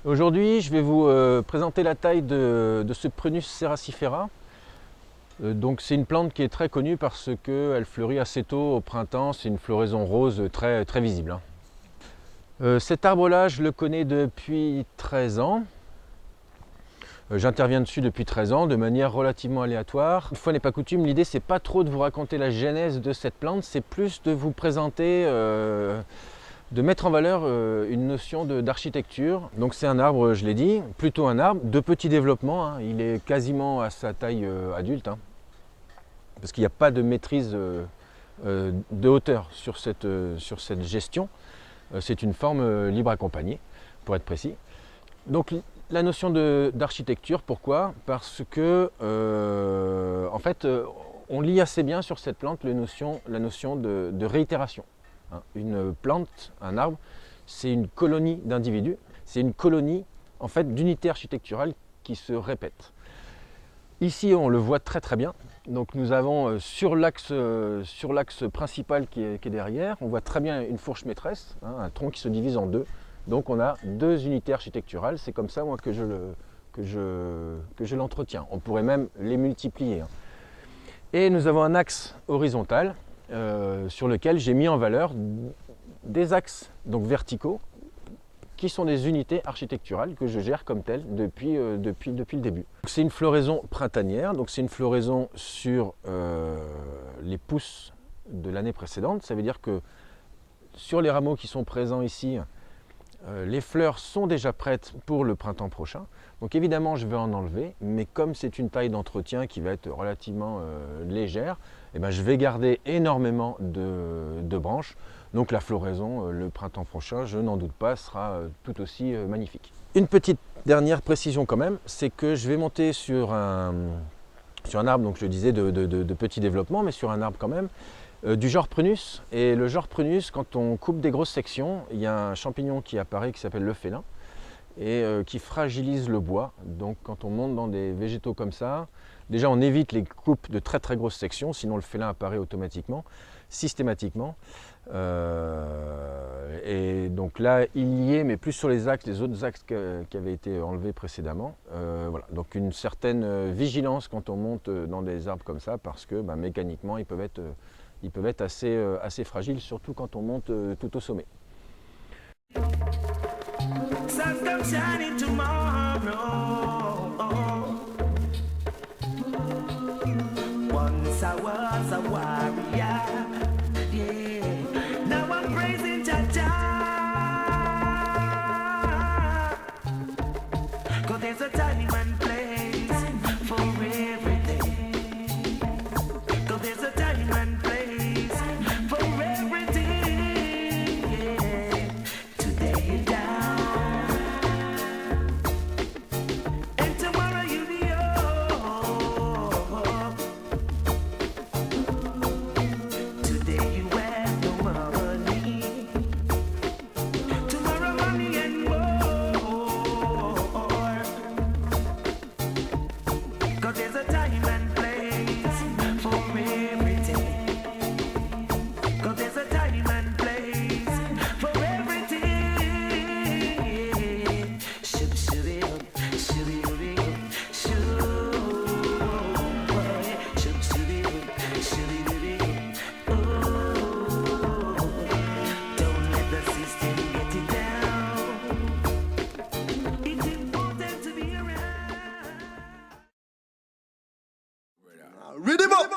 Aujourd'hui, je vais vous présenter la taille de ce Prunus ceracifera. Donc c'est une plante qui est très connue parce qu'elle fleurit assez tôt au printemps. C'est une floraison rose très, très visible, hein. Cet arbre-là, je le connais depuis 13 ans. J'interviens dessus depuis 13 ans de manière relativement aléatoire. Une fois n'est pas coutume, l'idée c'est pas trop de vous raconter la genèse de cette plante, c'est plus de vous présenter, de mettre en valeur une notion d'architecture. Donc c'est un arbre, je l'ai dit, plutôt un arbre de petit développement, hein. Il est quasiment à sa taille adulte, hein, parce qu'il n'y a pas de maîtrise de hauteur sur cette gestion. C'est une forme libre accompagnée, pour être précis. Donc la notion d'architecture, pourquoi? Parce que en fait, on lit assez bien sur cette plante la notion de réitération. Une plante, un arbre, c'est une colonie d'individus, c'est une colonie en fait d'unités architecturales qui se répètent. Ici, on le voit très très bien. Donc nous avons sur l'axe principal qui est derrière, on voit très bien une fourche maîtresse, hein, un tronc qui se divise en deux. Donc on a deux unités architecturales, c'est comme ça moi que je l'entretiens. On pourrait même les multiplier, hein. Et nous avons un axe horizontal sur lequel j'ai mis en valeur des axes donc verticaux qui sont des unités architecturales que je gère comme telles depuis le début. C'est une floraison printanière, donc c'est une floraison sur les pousses de l'année précédente. Ça veut dire que sur les rameaux qui sont présents ici, les fleurs sont déjà prêtes pour le printemps prochain. Donc évidemment, je vais en enlever, mais comme c'est une taille d'entretien qui va être relativement légère, eh ben, je vais garder énormément de branches. Donc la floraison, le printemps prochain, je n'en doute pas, sera tout aussi magnifique. Une petite dernière précision quand même, c'est que je vais monter sur un arbre, donc je disais de petit développement, mais sur un arbre quand même, du genre Prunus. Et le genre Prunus, quand on coupe des grosses sections, il y a un champignon qui apparaît qui s'appelle le félin et qui fragilise le bois. Donc quand on monte dans des végétaux comme ça, déjà on évite les coupes de très très grosses sections, sinon le félin apparaît automatiquement, systématiquement. Et donc là il y est, mais plus sur les autres axes qui avaient été enlevés précédemment. Voilà. Donc une certaine vigilance quand on monte dans des arbres comme ça, parce que mécaniquement ils peuvent être assez fragiles, surtout quand on monte tout au sommet. Read him up.